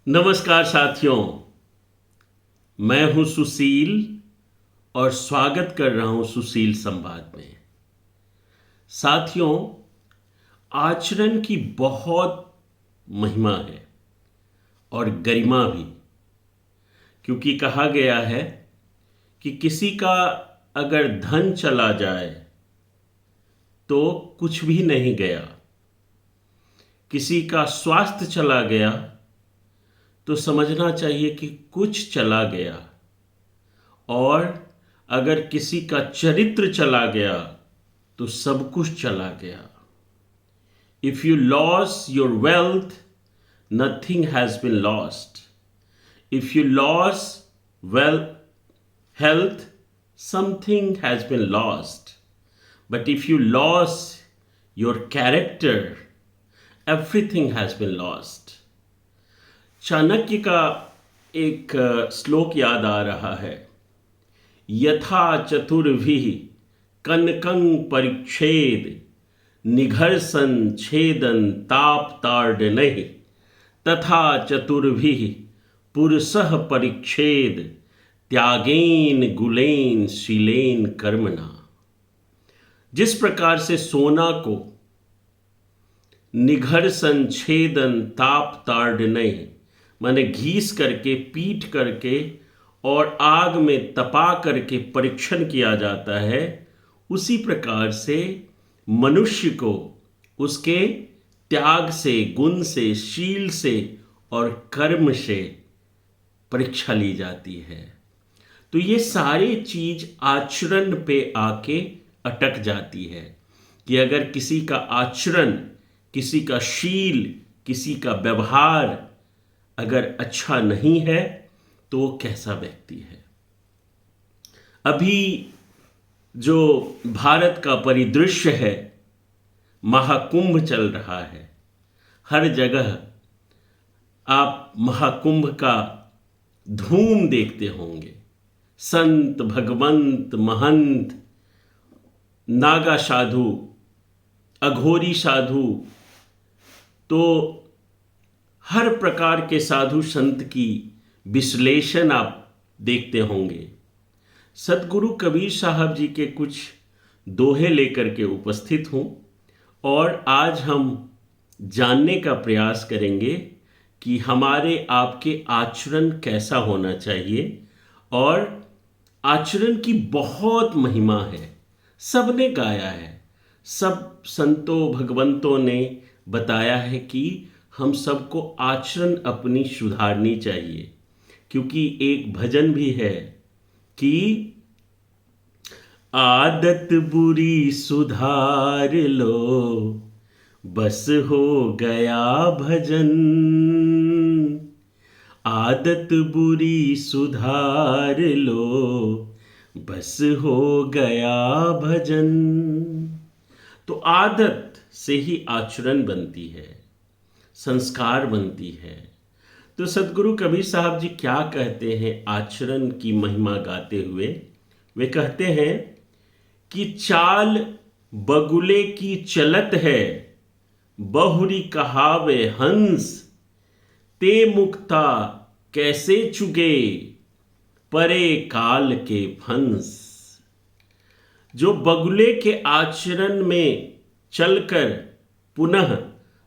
नमस्कार साथियों, मैं हूं सुशील और स्वागत कर रहा हूं सुशील संवाद में। साथियों, आचरण की बहुत महिमा है और गरिमा भी, क्योंकि कहा गया है कि किसी का अगर धन चला जाए तो कुछ भी नहीं गया, किसी का स्वास्थ्य चला गया तो समझना चाहिए कि कुछ चला गया, और अगर किसी का चरित्र चला गया तो सब कुछ चला गया। If you loss your wealth, nothing has been lost. If you loss wealth health, something has been lost. But if you loss your character, everything has been lost. Chanakya का एक श्लोक याद आ रहा है। यथा चतुर्भिः कनकं परिच्छेद निघर्षन् छेदन ताप ताड़नैः, तथा चतुर्भिः पुरुषः परिच्छेद त्यागेन गुलेन शीलेन कर्मणा। जिस प्रकार से सोना को निघर्षण छेदन ताप ताड़नैः माने घीस करके, पीट करके और आग में तपा करके परीक्षण किया जाता है, उसी प्रकार से मनुष्य को उसके त्याग से, गुण से, शील से और कर्म से परीक्षा ली जाती है। तो ये सारी चीज आचरण पे आके अटक जाती है कि अगर किसी का आचरण, किसी का शील, किसी का व्यवहार अगर अच्छा नहीं है तो वो कैसा व्यक्ति है। अभी जो भारत का परिदृश्य है, महाकुंभ चल रहा है। हर जगह आप महाकुंभ का धूम देखते होंगे। संत, भगवंत, महंत, नागा साधु, अघोरी साधु, तो हर प्रकार के साधु संत की विश्लेषण आप देखते होंगे। सदगुरु कबीर साहब जी के कुछ दोहे लेकर के उपस्थित हूँ और आज हम जानने का प्रयास करेंगे कि हमारे आपके आचरण कैसा होना चाहिए। और आचरण की बहुत महिमा है, सबने गाया है, सब संतों भगवंतों ने बताया है कि हम सबको आचरण अपनी सुधारनी चाहिए। क्योंकि एक भजन भी है कि आदत बुरी सुधार लो, बस हो गया भजन। आदत बुरी सुधार लो, बस हो गया भजन। तो आदत से ही आचरण बनती है, संस्कार बनती है। तो सदगुरु कबीर साहब जी क्या कहते हैं आचरण की महिमा गाते हुए? वे कहते हैं कि चाल बगुले की चलत है, बहुरी कहावे हंस, ते मुक्ता कैसे चुगे, परे काल के फंस। जो बगुले के आचरण में चलकर पुनः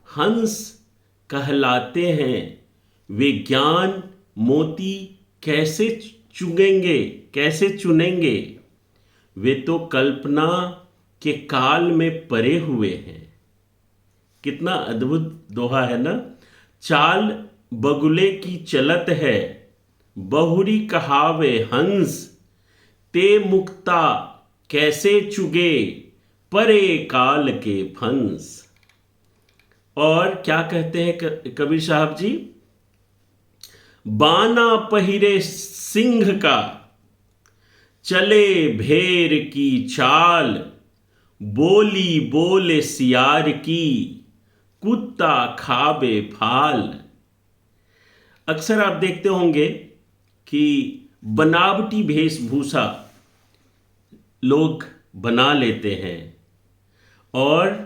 हंस कहलाते हैं, वे ज्ञान मोती कैसे चुगेंगे, कैसे चुनेंगे? वे तो कल्पना के काल में परे हुए हैं। कितना अद्भुत दोहा है ना। चाल बगुले की चलत है, बहुरी कहावे हंस, ते मुक्ता कैसे चुगे, परे काल के फंस। और क्या कहते हैं कबीर साहब जी? बाना पहिरे सिंह का, चले भेर की चाल, बोली बोले सियार की, कुत्ता खाबे फाल। अक्सर आप देखते होंगे कि बनावटी वेशभूषा लोग बना लेते हैं और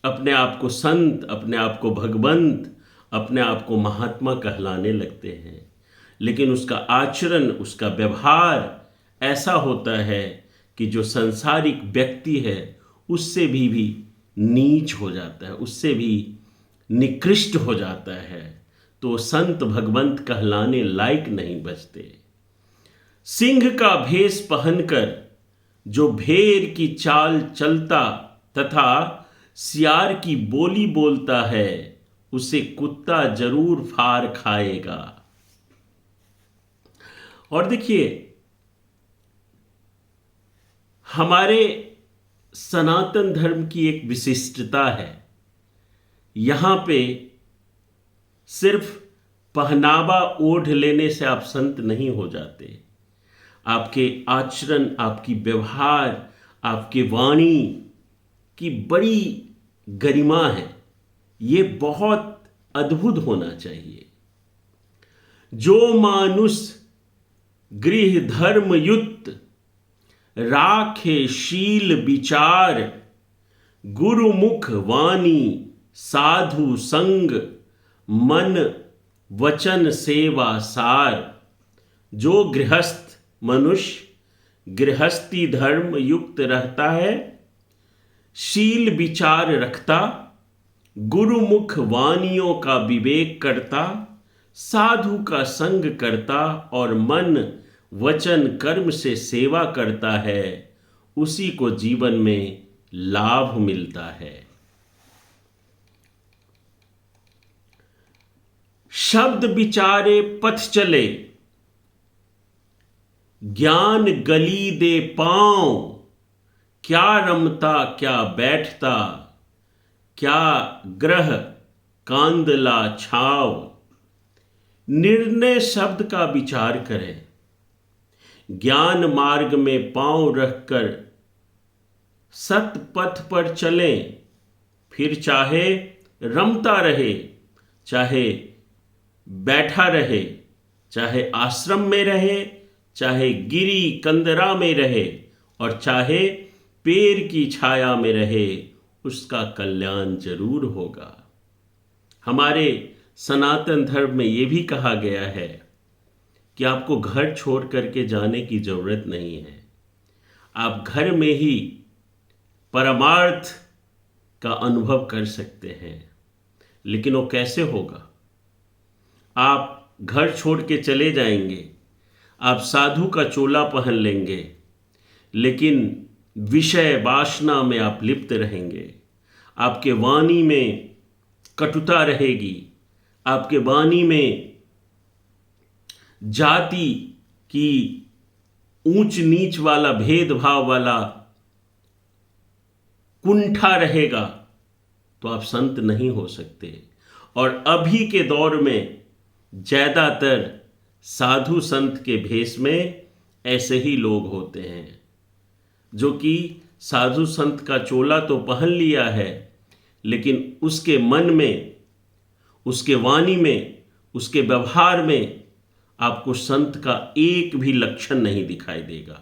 अपने आप को संत, अपने आप को भगवंत, अपने आप को महात्मा कहलाने लगते हैं, लेकिन उसका आचरण, उसका व्यवहार ऐसा होता है कि जो सांसारिक व्यक्ति है उससे भी नीच हो जाता है, उससे भी निकृष्ट हो जाता है, तो संत भगवंत कहलाने लायक नहीं बचते। सिंह का भेष पहनकर जो भेड़ की चाल चलता तथा सियार की बोली बोलता है, उसे कुत्ता जरूर फाड़ खाएगा। और देखिए, हमारे सनातन धर्म की एक विशिष्टता है, यहां पे सिर्फ पहनावा ओढ़ लेने से आप संत नहीं हो जाते। आपके आचरण, आपकी व्यवहार, आपकी वाणी की बड़ी गरिमा है, ये बहुत अद्भुत होना चाहिए। जो मानुष गृह धर्म युक्त राखे शील विचार, गुरुमुख वाणी साधु संग मन वचन सेवा सार। जो गृहस्थ मनुष्य गृहस्थी धर्म युक्त रहता है, शील विचार रखता, गुरुमुख वाणियों का विवेक करता, साधु का संग करता और मन वचन कर्म से सेवा करता है, उसी को जीवन में लाभ मिलता है। शब्द विचारे पथ चले, ज्ञान गली दे पांव। क्या रमता क्या बैठता, क्या ग्रह कांदला छाव। निर्णय शब्द का विचार करें, ज्ञान मार्ग में पांव रखकर सत पथ पर चलें। फिर चाहे रमता रहे, चाहे बैठा रहे, चाहे आश्रम में रहे, चाहे गिरी कंदरा में रहे और चाहे पेड़ की छाया में रहे, उसका कल्याण जरूर होगा। हमारे सनातन धर्म में यह भी कहा गया है कि आपको घर छोड़ करके जाने की जरूरत नहीं है। आप घर में ही परमार्थ का अनुभव कर सकते हैं। लेकिन वो कैसे होगा? आप घर छोड़ के चले जाएंगे, आप साधु का चोला पहन लेंगे, लेकिन विषय वासना में आप लिप्त रहेंगे। आपके वाणी में कटुता रहेगी, आपके वाणी में जाति की ऊंच नीच वाला भेदभाव वाला कुंठा रहेगा, तो आप संत नहीं हो सकते। और अभी के दौर में ज्यादातर साधु संत के भेष में ऐसे ही लोग होते हैं, जो कि साधु संत का चोला तो पहन लिया है, लेकिन उसके मन में, उसके वाणी में, उसके व्यवहार में आपको संत का एक भी लक्षण नहीं दिखाई देगा।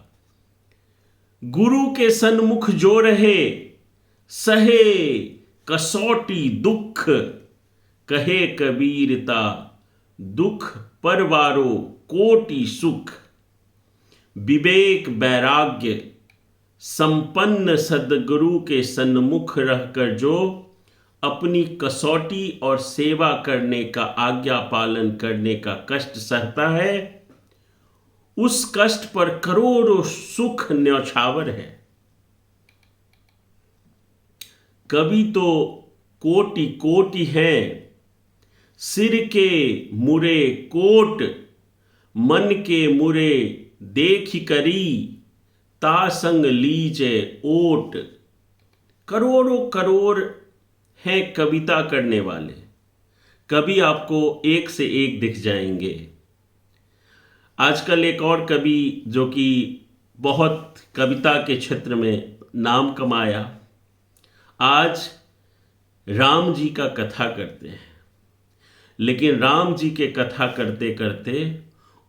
गुरु के सन्मुख जो रहे, सहे कसौटी दुख। कहे कबीरता दुख परवारो कोटि सुख। विवेक वैराग्य संपन्न सद्गुरु के सन्मुख रहकर जो अपनी कसौटी और सेवा करने का, आज्ञा पालन करने का कष्ट सहता है, उस कष्ट पर करोड़ों सुख न्यौछावर है। कवि तो कोटि कोटि हैं, सिर के मुरे कोट। मन के मुरे देख करी, ता संग लीजे ओट। करोड़ों करोड़ हैं कविता करने वाले, कवि आपको एक से एक दिख जाएंगे। आजकल एक और कवि जो कि बहुत कविता के क्षेत्र में नाम कमाया, आज राम जी का कथा करते हैं। लेकिन राम जी के कथा करते करते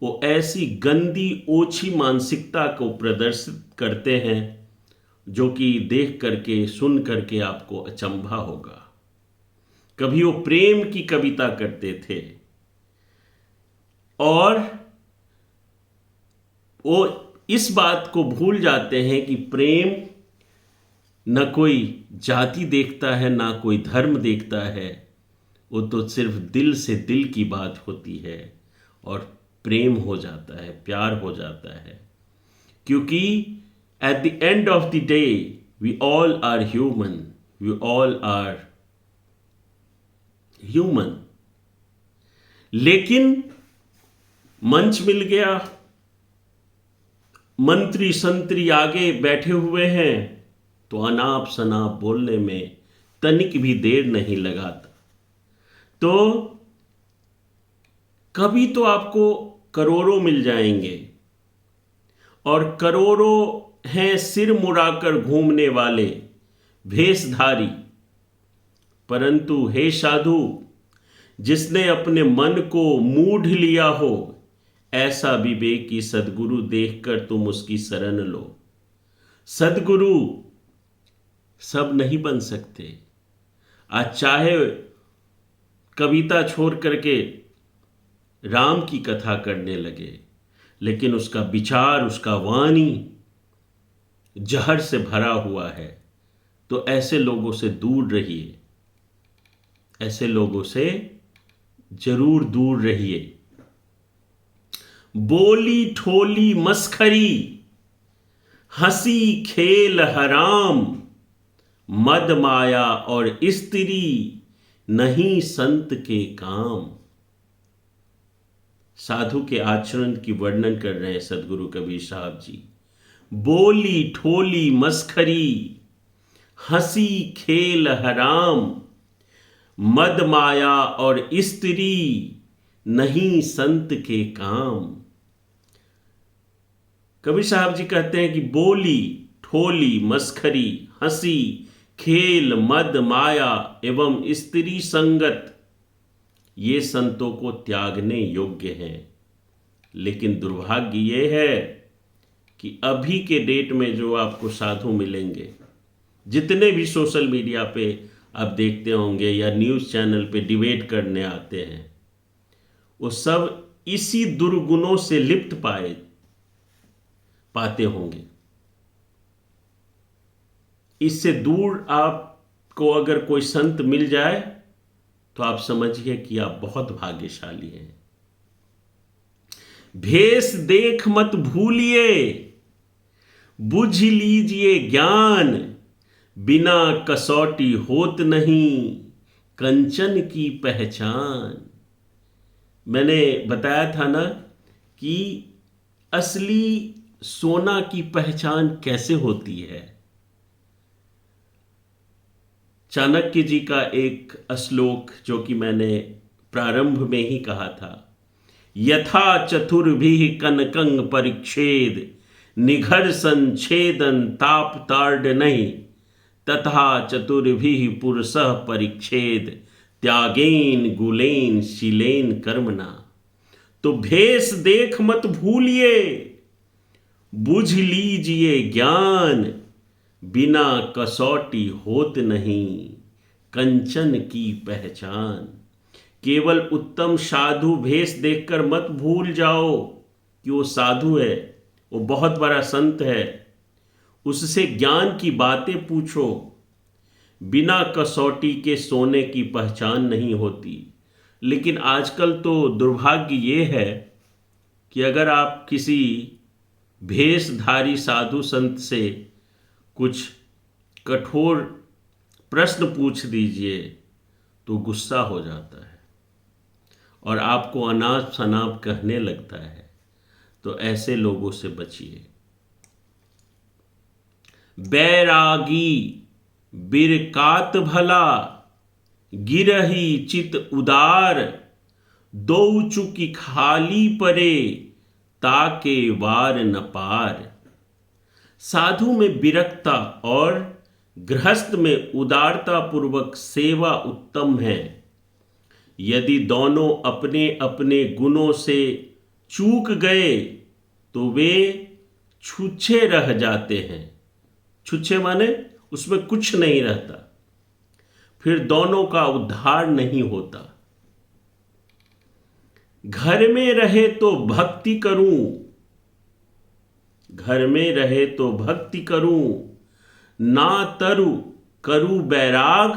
वो ऐसी गंदी ओछी मानसिकता को प्रदर्शित करते हैं जो कि देख करके, सुन करके आपको अचंभा होगा। कभी वो प्रेम की कविता करते थे, और वो इस बात को भूल जाते हैं कि प्रेम न कोई जाति देखता है, ना कोई धर्म देखता है, वो तो सिर्फ दिल से दिल की बात होती है और प्रेम हो जाता है, प्यार हो जाता है। क्योंकि at the end of the day we all are human, we all are human. लेकिन मंच मिल गया, मंत्री संतरी आगे बैठे हुए हैं, तो अनाप शनाप बोलने में तनिक भी देर नहीं लगाता। तो कभी तो आपको करोड़ों मिल जाएंगे, और करोड़ों हैं सिर मुड़ाकर घूमने वाले भेषधारी, परंतु हे साधु, जिसने अपने मन को मूढ़ लिया हो, ऐसा विवेकी सदगुरु देखकर तुम उसकी शरण लो। सदगुरु सब नहीं बन सकते। आज चाहे कविता छोड़ करके राम की कथा करने लगे, लेकिन उसका विचार, उसका वाणी जहर से भरा हुआ है, तो ऐसे लोगों से दूर रहिए, ऐसे लोगों से जरूर दूर रहिए। बोली ठोली मस्खरी, हंसी खेल हराम, मद माया और स्त्री नहीं संत के काम। साधु के आचरण की वर्णन कर रहे हैं सदगुरु कबीर साहब जी। बोली ठोली मस्खरी, हंसी खेल हराम, मद माया और स्त्री नहीं संत के काम। कबीर साहब जी कहते हैं कि बोली ठोली मस्खरी, हंसी खेल मद माया एवं स्त्री संगत, ये संतों को त्यागने योग्य हैं। लेकिन दुर्भाग्य ये है कि अभी के डेट में जो आपको साधु मिलेंगे, जितने भी सोशल मीडिया पे आप देखते होंगे या न्यूज़ चैनल पे डिबेट करने आते हैं, वो सब इसी दुर्गुणों से लिप्त पाते होंगे। इससे दूर आपको अगर कोई संत मिल जाए तो आप समझिए कि आप बहुत भाग्यशाली हैं। भेष देख मत भूलिए, बुझ लीजिए ज्ञान, बिना कसौटी होत नहीं कंचन की पहचान। मैंने बताया था ना कि असली सोना की पहचान कैसे होती है। चाणक्य जी का एक श्लोक जो कि मैंने प्रारंभ में ही कहा था, यथा चतुर्भिः कनकं परिच्छेद, निघर संच्छेदन ताप तार्ड नहीं, तथा चतुर्भिः पुरुषः परिच्छेद, त्यागेन गुलेन शीलेन कर्मणा। तो भेष देख मत भूलिए, बुझ लीजिए ज्ञान, बिना कसौटी होत नहीं कंचन की पहचान। केवल उत्तम साधु भेष देखकर मत भूल जाओ कि वो साधु है, वो बहुत बड़ा संत है, उससे ज्ञान की बातें पूछो। बिना कसौटी के सोने की पहचान नहीं होती। लेकिन आजकल तो दुर्भाग्य ये है कि अगर आप किसी भेषधारी साधु संत से कुछ कठोर प्रश्न पूछ दीजिए तो गुस्सा हो जाता है और आपको अनाप शनाप कहने लगता है। तो ऐसे लोगों से बचिए। बैरागी बिरकात भला, गिरही चित उदार, दो चुकी खाली परे, ताके वार न पार। साधु में विरक्ता और गृहस्थ में उदारता पूर्वक सेवा उत्तम है। यदि दोनों अपने अपने गुणों से चूक गए तो वे छुच्छे रह जाते हैं। छुच्छे माने उसमें कुछ नहीं रहता। फिर दोनों का उद्धार नहीं होता। घर में रहे तो भक्ति करूं, घर में रहे तो भक्ति करूं, ना तरु करूं बैराग,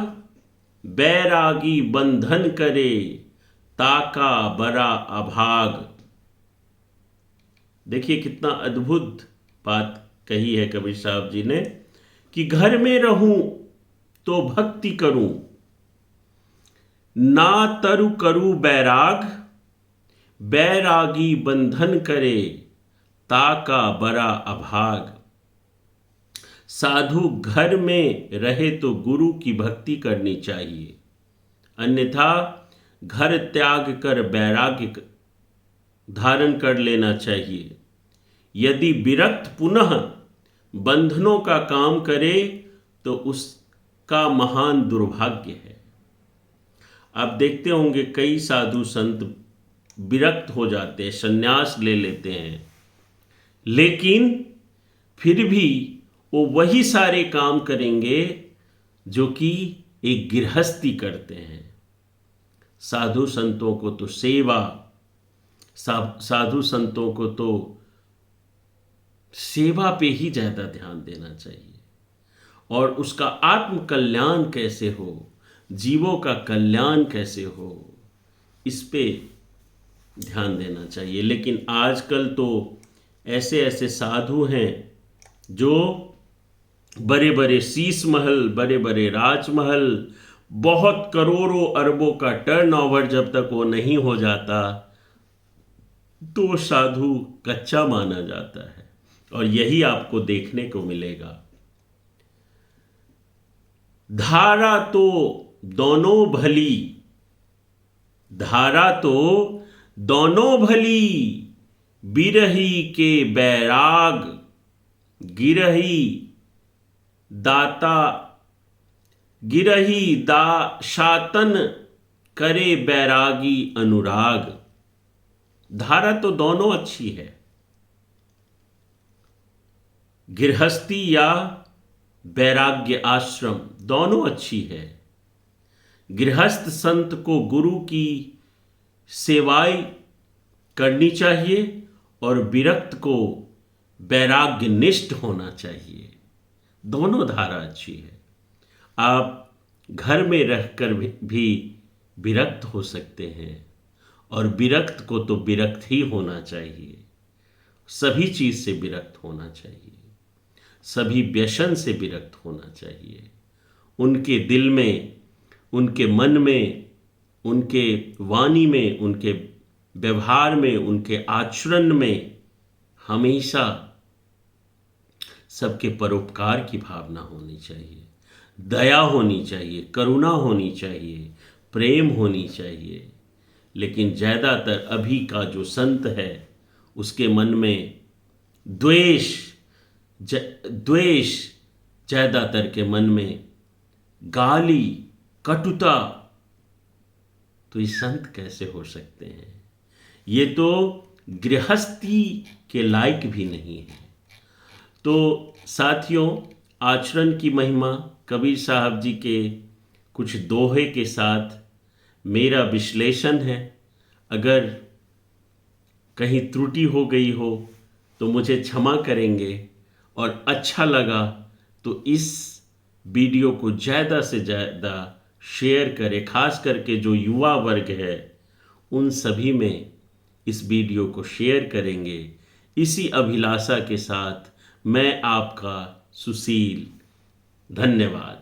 बैरागी बंधन करे, ताका बरा अभाग। देखिए कितना अद्भुत बात कही है कबीर साहब जी ने कि घर में रहूं तो भक्ति करूं, ना तरु करूं बैराग, बैरागी बंधन करे, ताका बरा अभाग। साधु घर में रहे तो गुरु की भक्ति करनी चाहिए, अन्यथा घर त्याग कर वैराग्य धारण कर लेना चाहिए। यदि विरक्त पुनः बंधनों का काम करे तो उसका महान दुर्भाग्य है। आप देखते होंगे कई साधु संत विरक्त हो जाते हैं, संन्यास ले लेते हैं, लेकिन फिर भी वो वही सारे काम करेंगे जो कि एक गृहस्थी करते हैं। साधु संतों को तो सेवा, साधु संतों को तो सेवा पे ही ज़्यादा ध्यान देना चाहिए, और उसका आत्म कल्याण कैसे हो, जीवों का कल्याण कैसे हो, इस पे ध्यान देना चाहिए। लेकिन आजकल तो ऐसे ऐसे साधु हैं जो बड़े बड़े शीश महल, बड़े बड़े राजमहल, बहुत करोड़ों अरबों का टर्नओवर जब तक वो नहीं हो जाता तो साधु कच्चा माना जाता है, और यही आपको देखने को मिलेगा। धारा तो दोनों भली, धारा तो दोनों भली, बिरही के बैराग, गिरही दाता, गिरही दा शातन करे बैरागी अनुराग। धारा तो दोनों अच्छी है, गृहस्थी या वैराग्य आश्रम दोनों अच्छी है। गृहस्थ संत को गुरु की सेवाएं करनी चाहिए और विरक्त को वैराग्य निष्ठ होना चाहिए। दोनों धारा अच्छी है। आप घर में रहकर भी विरक्त हो सकते हैं, और विरक्त को तो विरक्त ही होना चाहिए। सभी चीज से विरक्त होना चाहिए, सभी व्यसन से विरक्त होना चाहिए। उनके दिल में, उनके मन में, उनके वाणी में, उनके व्यवहार में, उनके आचरण में हमेशा सबके परोपकार की भावना होनी चाहिए, दया होनी चाहिए, करुणा होनी चाहिए, प्रेम होनी चाहिए। लेकिन ज़्यादातर अभी का जो संत है उसके मन में द्वेष ज़्यादातर के मन में, गाली, कटुता, तो ये संत कैसे हो सकते हैं? ये तो गृहस्थी के लायक भी नहीं है। तो साथियों, आचरण की महिमा कबीर साहब जी के कुछ दोहे के साथ मेरा विश्लेषण है। अगर कहीं त्रुटि हो गई हो तो मुझे क्षमा करेंगे, और अच्छा लगा तो इस वीडियो को ज़्यादा से ज़्यादा शेयर करें। खास करके जो युवा वर्ग है उन सभी में इस वीडियो को शेयर करेंगे। इसी अभिलाषा के साथ मैं आपका सुशील, धन्यवाद।